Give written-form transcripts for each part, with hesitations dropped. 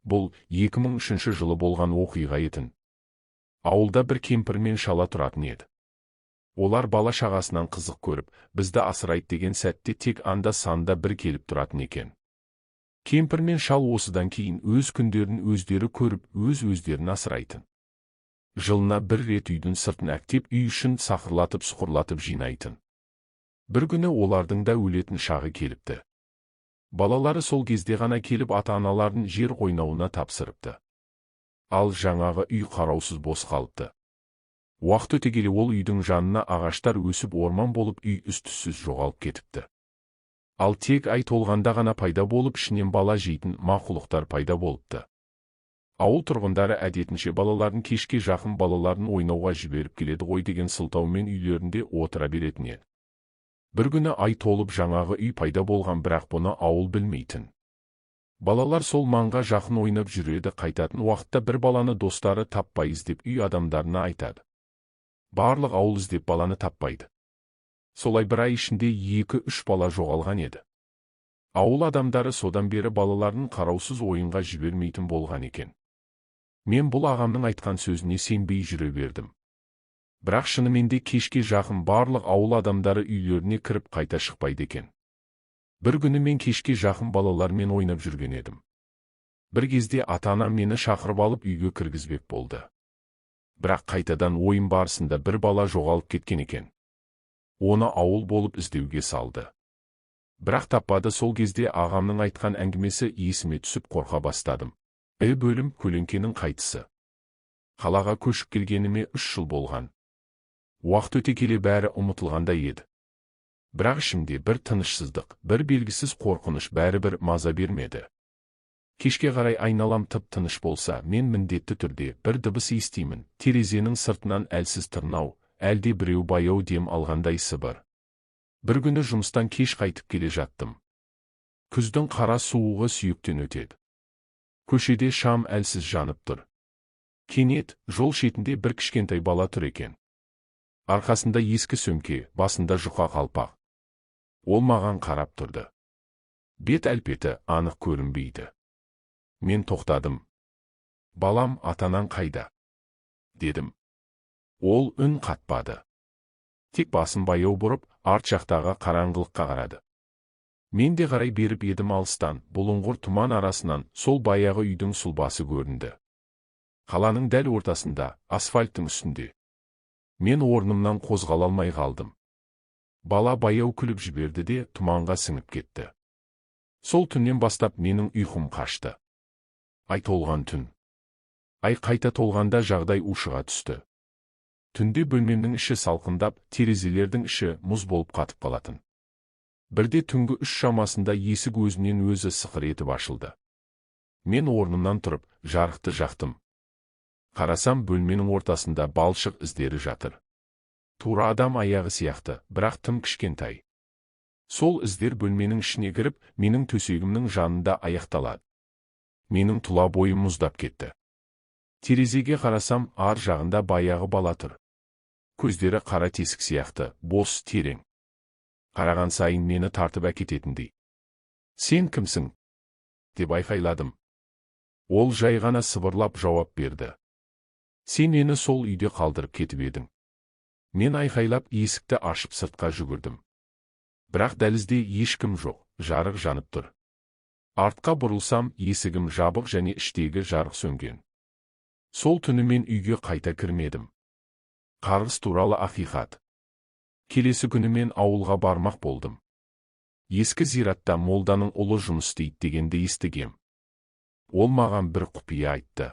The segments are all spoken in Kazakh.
Бұл 2003 жылы болған оқиға етін. Ауылда бір кемпір мен шала тұратын еді. Олар бала шағасынан қызық көріп, бізді асырайды деген сәтте тек анда-санда бір келіп тұратын екен. Кемпір мен шал осыдан кейін өз күндерін өздері көріп, өздерін асырайтын. Жылына бір рет үйдің сыртын әктеп, үй үшін сақырлатып-сұқырлатып жинайтын. Бір күні олардың да өлетін шағы келіпті. Балалары сол кезде ғана келіп ата-аналарын жер қойнауына тапсырыпты. Ал жаңағы үй қараусыз бос қалыпты. Уақыт өте келе ол үйдің жанына ағаштар өсіп орман болып үй үсті-түссіз жоғалып кетіпті. Ал тек ай толғанда ғана пайда болып ішінен бала жейтін мақұлықтар пайда болыпты. Ауыл тұрғындары әдетінше балаларын кешке жақын балаларын ойнауға жіберіп келеді ғой деген сылтаумен үйлерінде отыра беретін еді. Бір күні ай толып жаңағы үй пайда болған, бірақ бұны ауыл білмейтін. Балалар сол маңға жақын ойнап жүреді, қайтатын уақытта бір баланы достары таппай іздеп үй адамдарына айтады. Барлық ауыл іздеп баланы таппайды. Солай бір ай ішінде 2-3 бала жоғалған еді. Ауыл адамдары содан бері балаларын қараусыз ойынға жібермейтін болған екен. Мен бұл ағамның айтқан сөзіне сенбей жүре бердім. Бірақ шынымен де кешке жақын барлық ауыл адамдары үйлеріне кіріп қайта шықпайды екен. Бір күні мен кешке жақын балалармен ойнап жүрген едім. Бір кезде ата-анам мені шақырып алып үйге кіргізбек болды. Бірақ қайтадан ойын барысында бір бала жоғалып кеткен екен. Оны ауыл болып іздеуге салды. Бірақ таппады. Сол кезде ағамның айтқан әңгімесі есіме түсіп қорқа бастадым. Бөлім көлеңкенің қайтысы. Қалаға көшіп келгеніме 3 жыл болған. Уақыт өте келе бәрі ұмытылғандай еді. Бірақ ішімде бір тынышсыздық, бір белгісіз қорқыныш бәрібір маза бермеді. Кешке қарай айналам тып-тыныш болса, мен міндетті түрде бір дыбыс естимін. Терезенің сыртынан әлсіз тырнау, әлде біреу баяу дем алғандай сыбыр. Бір күні жұмыстан кеш қайтып келе жаттым. Күздің қара суығы сүйектен өтеді. Көшеде шам әлсіз жанып тұр. Кенет жол шетінде бір кішкентай бала тұр екен. Арқасында ескі сөмке, басында жұқа қалпақ. Ол маған қарап тұрды. Бет әлпеті анық көрінбейді. Мен тоқтадым. Балам, атанаң қайда? Дедім. Ол үн қатпады. Тек басын баяу бұрып, арт жақтағы қараңғылыққа қарады. Мен де қарай беріп едім. Алыстан, бұлыңғыр тұман арасынан сол баяғы үйдің сұлбасы көрінді. Қаланың дәл ортасында, асфальттың үстінде. Мен орнымнан қозғала алмай қалдым. Бала баяу күліп жіберді де тұманға сіңіп кетті. Сол түннен бастап менің ұйқым қашты. Ай толған түн. Ай қайта толғанда жағдай ушыға түсті. Түнде бөлмемнің іші салқындап, терезелердің іші мұз болып қатып қалатын. Бірде түнгі 3 шамасында есік өзінен өзі сықыр етіп ашылды. Мен орнымнан тұрып, жарықты жақтым. Қарасам, бөлменің ортасында балшық іздері жатыр. Тура адам аяғы сияқты, бірақ тым кішкентай. Сол іздер бөлменің ішіне кіріп, менің төсегімнің жанында аяқталады. Менің тұла бойым мұздап кетті. Терезеге қарасам, ар жағында баяғы бала тұр. Көздері қара тесік сияқты, бос, терең. Қараған сайын мені тартып әкететіндей. Сен кімсің? Деп айқайладым. Ол жай ғана сыбырлап жауап берді. Сен мені сол үйде қалдырып кетіп едің. Мен айқайлап есікті ашып сыртқа жүгірдім. Бірақ дәлізде ешкім жоқ, жарық жанып тұр. Артқа бұрылсам, есігім жабық және іштегі жарық сөнген. Сол түні мен үйге қайта кірмедім. Қарғыс туралы ақиқат. Келесі күні мен ауылға бармақ болдым. Ескі зиратта молданың ұлы жұмыс істейді дегенді естігем. Ол маған бір құпия айтты.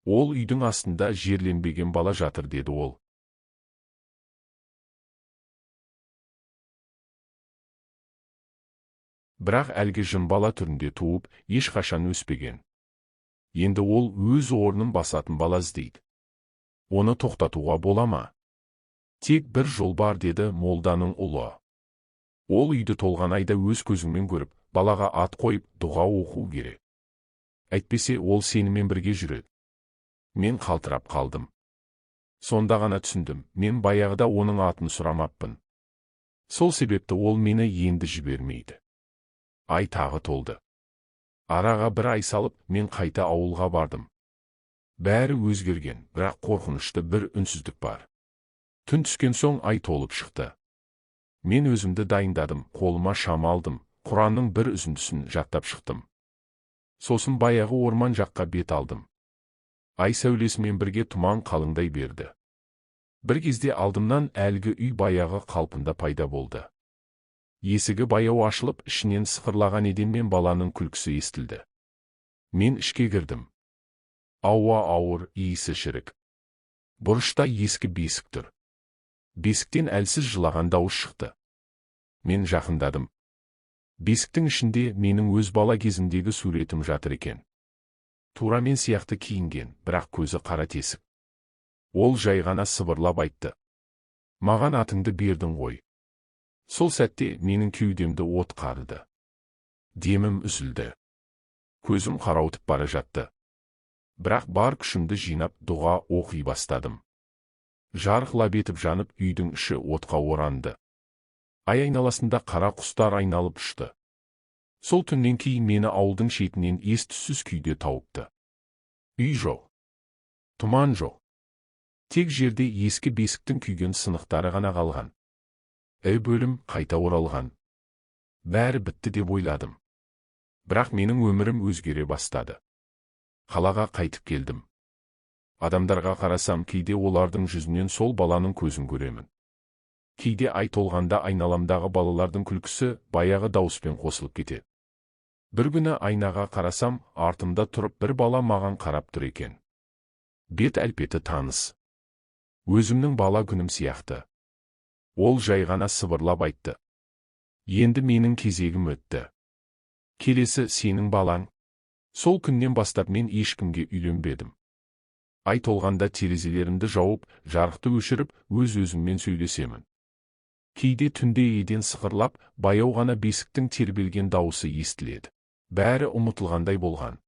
Ол үйдің астында жерленбеген бала жатыр, деді ол. Бірақ әлгі жын бала түрінде туып, ешқашан өспеген. Енді ол өз орнын басатын бала іздейді. Оны тоқтатуға бола ма? Тек бір жол бар, деді молданың ұлы. Ол үйді толған айда өз көзіңмен көріп, балаға ат қойып, дұға оқу керек. Әйтпесе ол сенімен бірге жүреді. Мен қалтырап қалдым. Сонда ғана түсіндім, мен баяғыда оның атын сұрамаппын. Сол себепті ол мені енді жібермейді. Ай тағы толды. Араға бір ай салып, мен қайта ауылға бардым. Бәрі өзгерген, бірақ қорқынышты бір үнсіздік бар. Түн түскен соң ай толып шықты. Мен өзімді дайындадым, қолыма шам алдым, Құранның бір үзіндісін жаттап шықтым. Сосын баяғы орман жаққа бет алдым. Ай сәулесімен бірге тұман қалыңдай берді. Бір кезде алдымнан әлгі үй баяғы қалпында пайда болды. Есігі баяу ашылып, ішінен сықырлаған еден мен баланың күлкісі естілді. Мен ішке кірдім. Ауа ауыр, иісі шірік. Бұрышта ескі бесік тұр. Бесіктен әлсіз жылаған дауыс шықты. Мен жақындадым. Бесіктің ішінде менің өз бала кезімдегі суретім жатыр екен. Тура мен сияқты киінген, бірақ көзі қара тесік. Ол жай ғана сыбырлап айтты. Маған атыңды бердің ғой. Сол сәтте менің кеудемді от қарыды. Демім үзілді. Көзім қарауытып бара жатты. Бірақ бар күшімді жинап дұға оқи бастадым. Жарқылап етіп жанып, үйдің іші отқа оранды. Ай айналасында қара құстар айналып ұшты. Сол түннен кейін мені ауылдың шетінен ес-түссіз күйде тауыпты. Үй жоқ. Тұман жоқ. Тек жерде ескі бесіктің күйген сынықтары ғана қалған. Бөлім қайта оралған. Бәрі бітті деп ойладым. Бірақ менің өмірім өзгере бастады. Қалаға қайтып келдім. Адамдарға қарасам, кейде олардың жүзінен сол баланың көзін көремін. Кейде ай толғанда айналамдағы балалардың күлкісі баяғы дауыспен қосылып кетеді. Бір күні айнаға қарасам, артымда тұрып бір бала маған қарап тұр екен. Бет әлпеті таныс. Өзімнің бала күнім сияқты. Ол жай ғана сыбырлап айтты. Енді менің кезегім өтті. Келесі сенің балаң. Сол күннен бастап мен ешкімге үйленбедім. Ай толғанда терезелерімді жауып, жарықты өшіріп, өз-өзіммен сөйлесемін. Кейде түнде еден сықырлап, баяу ғана бесіктің тербелген дауысы естіледі. Бәрі ұмытылғандай болған.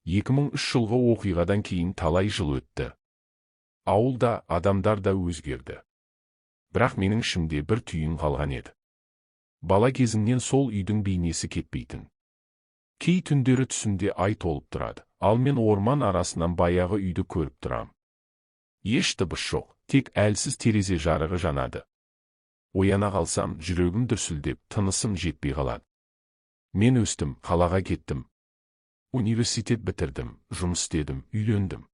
2003 жылғы оқиғадан кейін талай жыл өтті. Ауылда, адамдар да өзгерді. Бірақ менің ішімде бір түйін қалған еді. Бала кезімнен сол үйдің бейнесі кетпейтін. Кей түндері түсімде ай толып тұрады, ал мен орман арасынан баяғы үйді көріп тұрам. Еш дыбыс жоқ, тек әлсіз терезе жарығы жанады. Ояна қалсам, жүрегім дүрсілдеп, тынысым жетпей қалады. Мен өстім, қалаға кеттім. Университет бітірдім, жұмыс істедім, үйлендім.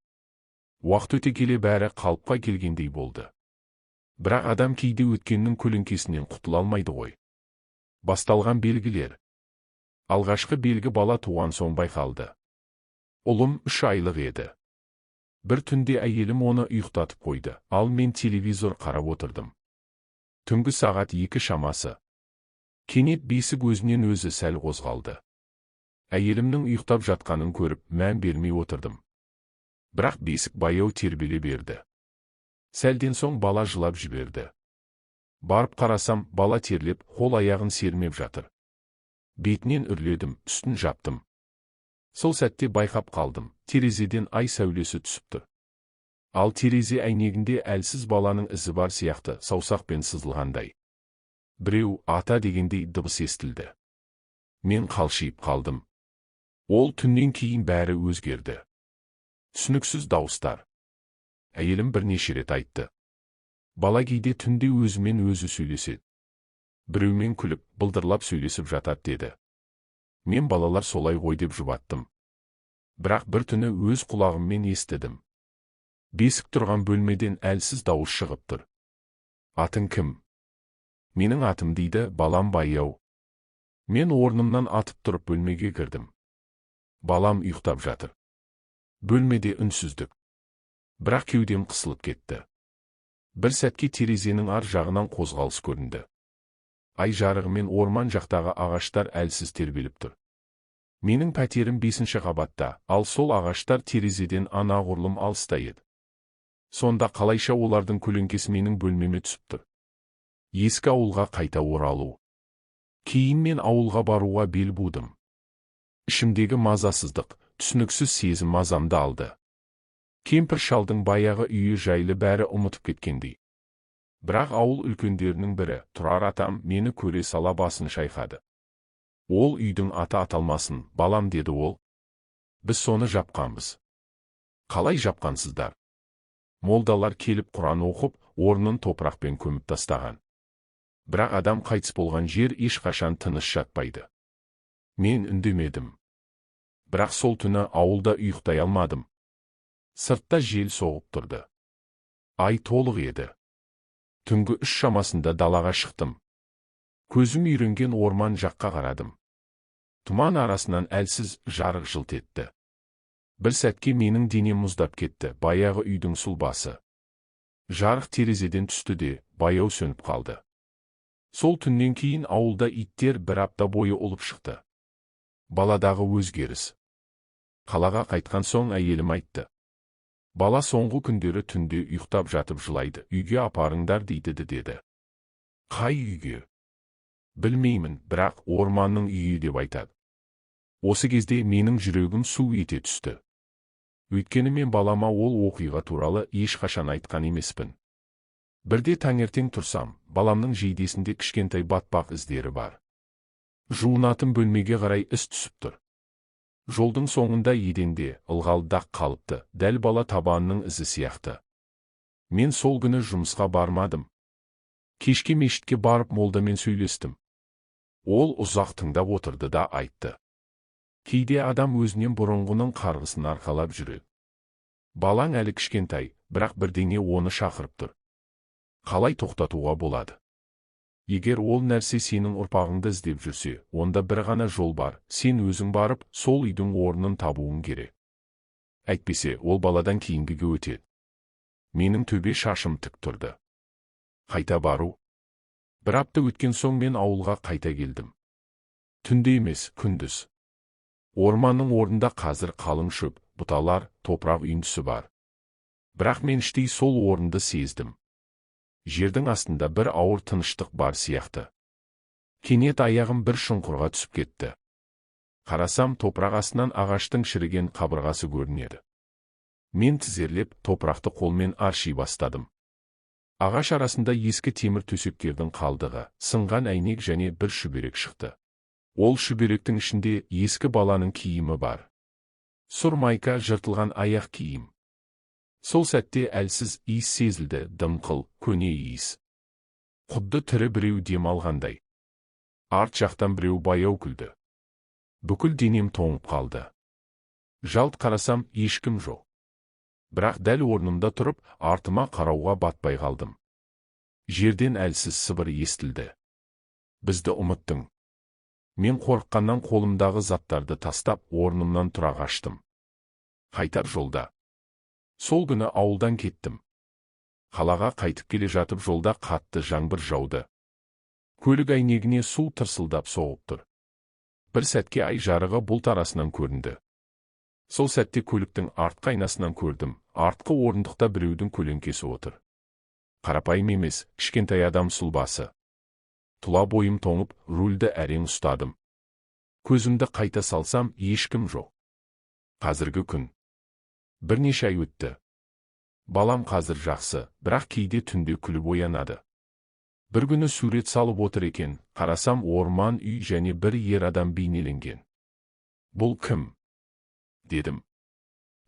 Уақыт өте келе бәрі қалыпқа келгендей болды. Бірақ адам кейде өткеннің көлеңкесінен құтыла алмайды ғой. Басталған белгілер. Алғашқы белгі бала туған соң байқалды. Ұлым 3 айлық еді. Бір түнде әйелім оны ұйықтатып қойды, ал мен телевизор қарап отырдым. Түнгі сағат 2 шамасы. Кенет бесік өзінен өзі сәл қозғалды. Әйелімнің ұйықтап жатқанын көріп, мән бермей отырдым. Бірақ бесік баяу тербеле берді. Сәлден соң бала жылап жіберді. Барып қарасам, бала терлеп, қол аяғын сермеп жатыр. Бетінен үрледім, үстін жаптым. Сол сәтте байқап қалдым, терезеден ай сәулесі түсіп тұр. Ал терезе әйнегінде әлсіз баланың ізі бар сияқты, саусақпен сызылғандай. Біреу ата дегендей дыбыс естілді. Мен қалшиып қалдым. Ол түннен кейін бәрі өзгерді. Түсініксіз дауыстар. Әйелім бірнеше рет айтты. Бала кейде түнде өзімен өзі сөйлеседі. Біреумен күліп, былдырлап сөйлесіп жатады деді. Мен балалар солай ғой деп жұбаттым. Бірақ бір түні өз құлағыммен естідім. Бесік тұрған бөлмеден әлсіз дауыс шығып тұр. Атың кім? Менің атым дейді, балам баяу. Мен орнымнан атып тұрып бөлмеге кірдім. Балам ұйықтап жатыр. Бөлмеде үнсіздік. Бірақ кеудем қысылып кетті. Бір сәтке терезенің ар жағынан қозғалыс көрінді. Ай жарығымен орман жақтағы ағаштар әлсіз тербеліп тұр. Менің пәтерім 5-ші қабатта, ал сол ағаштар терезеден анағұрлым алыста еді. Сонда қалайша олардың көлеңкесі менің бөлмеме түсіп тұр. Ескі ауылға қайта оралу. Кейін мен ауылға баруға бел будым. Ішімдегі мазасыздық, түсініксіз сезім мазамды алды. Кемпір шалдың баяғы үйі жайлы бәрі ұмытып кеткендей. Бірақ ауыл үлкендерінің бірі, Тұрар атам, мені көре сала басын шайқады. Ол үйдің аты аталмасын, балам, деді ол. Біз соны жапқанбыз. Қалай жапқансыздар? Молдалар келіп Құран оқып, орнын топырақпен көміп тастаған. Бірақ адам қайтыс болған жер ешқашан тыныш жатпайды. Мен үндемедім. Бірақ сол түні ауылда ұйықтай алмадым. Сыртта жел соғып тұрды. Ай толық еді. Түнгі 3 шамасында далаға шықтым. Көзім үйренген орман жаққа қарадым. Тұман арасынан әлсіз жарық жылт етті. Бір сәтке менің денем мұздап кетті, баяғы үйдің сұлбасы. Жарық терезеден түсті де, баяу сөніп қалды. Сол түннен кейін ауылда иттер бір апта бойы ұлып шықты. Баладағы өзгеріс. Қалаға қайтқан соң әйелім айтты. Бала соңғы күндері түнде ұйықтап жатып жылайды, үйге апарыңдар дейді, деді. Қай үйге? Білмеймін, бірақ орманның үйі деп айтады. Осы кезде менің жүрегім су ете түсті. Өйткені мен балама ол оқиға туралы ешқашан айтқан емеспін. Бірде таңертең тұрсам, баламның жейдесінде кішкентай батпақ іздері бар. Жуынатын бөлмеге қарай із түсіп тұр. Жолдың соңында еденде ылғалдақ қалыпты, дәл бала табанының ізі сияқты. Мен сол күні жұмысқа бармадым. Кешке мешітке барып молдамен сөйлестім. Ол ұзақ тыңдап отырды да айтты. Кейде адам өзінен бұрынғының қарғысын арқалап жүреді. Балаң әлі кішкентай, бірақ бірдеңе оны шақырып тұр. Қалай тоқтатуға болады? Егер ол нәрсе сенің ұрпағыңды іздеп жүрсе, онда бір ғана жол бар, сен өзің барып, сол үйдің орнын табуың керек. Әйтпесе, ол баладан кейінгіге өтеді. Менің төбе шашым тік тұрды. Қайта бару? Бір апта өткен соң мен ауылға қайта келдім. Түнде емес, күндіз. Орманның орнында қазір қалың шөп, бұталар, топырақ үйіндісі бар. Бірақ мен іштей сол орынды сездім. Жердің астында бір ауыр тыныштық бар сияқты. Кенет аяғым бір шұңқырға түсіп кетті. Қарасам, топырақ астынан ағаштың шіріген қабырғасы көрінеді. Мен тізерлеп, топырақты қолмен арши бастадым. Ағаш арасында ескі темір төсектердің қалдығы, сынған әйнек және бір шүберек шықты. Ол шүберектің ішінде ескі баланың киімі бар. Сұр майка, жыртылған аяқ киім. Сол сәтте әлсіз иіс сезілді, дымқыл, көне иіс. Құдды тірі біреу дем алғандай. Арт жақтан біреу баяу күлді. Бүкіл денем тоңып қалды. Жалт қарасам, ешкім жоқ. Бірақ дәл орнымда тұрып, артыма қарауға батпай қалдым. Жерден әлсіз сыбыр естілді. Бізді ұмыттың. Мен қорыққаннан қолымдағы заттарды тастап, орнымнан тұра қаштым. Қайтар жолда. Сол күні ауылдан кеттім. Қалаға қайтып келе жатып жолда қатты жаңбыр жауды. Көлік әйнегіне су тырсылдап соғып тұр. Бір сәтке ай жарығы бұлт арасынан көрінді. Сол сәтте көліктің артқы айнасынан көрдім, артқы орындықта біреудің көлеңкесі отыр. Қарапайым емес, кішкентай адам сұлбасы. Тұла бойым тоңып, рульді әрең ұстадым. Көзімді қайта салсам, ешкім жоқ. Қазіргі күн. Бірнеше ай өтті. Балам қазір жақсы, бірақ кейде түнде күліп оянады. Бір күні сурет салып отыр екен, қарасам орман үй және бір ер адам бейнеленген. Бұл кім? Дедім.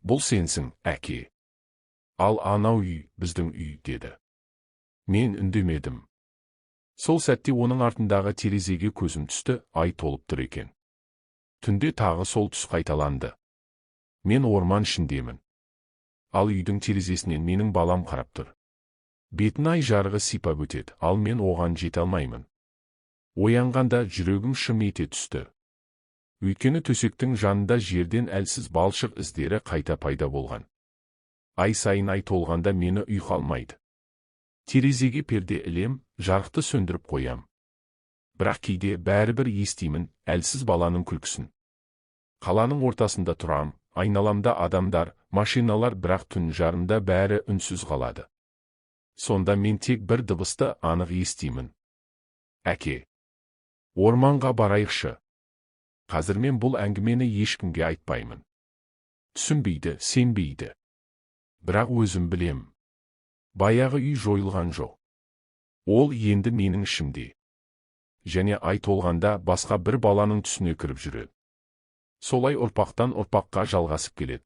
Бұл сенсің, әке. Ал анау үй, біздің үй, деді. Мен үндемедім. Сол сәтте оның артындағы терезеге көзім түсті, ай толып тұр екен. Түнде тағы сол түс қайталанды. Мен орман ішіндемін. Ал үйдің терезесінен менің балам қарап тұр. Бетін ай жарығы сипап өтеді, ал мен оған жете алмаймын. Оянғанда жүрегім шым ете түсті. Өйткені төсектің жанында жерден әлсіз балшық іздері қайта пайда болған. Ай сайын ай толғанда мені ұйқы алмайды. Терезеге перде ілем, жарықты сөндіріп қоям. Бірақ кейде бәрібір естимін әлсіз баланың күлкісін. Қаланың ортасында тұрам, айналамда адамдар, машиналар, бірақ түн жарымда бәрі үнсіз қалады. Сонда мен тек бір дыбысты анық естимін. Әке. Орманға барайықшы. Қазір мен бұл әңгімені ешкімге айтпаймын. Түсінбейді, сенбейді. Бірақ өзім білем. Баяғы үй жойылған жоқ. Ол енді менің ішімде. және ай толғанда басқа бір баланың түсіне кіріп жүреді. Солай ұрпақтан ұрпаққа жалғасып келеді.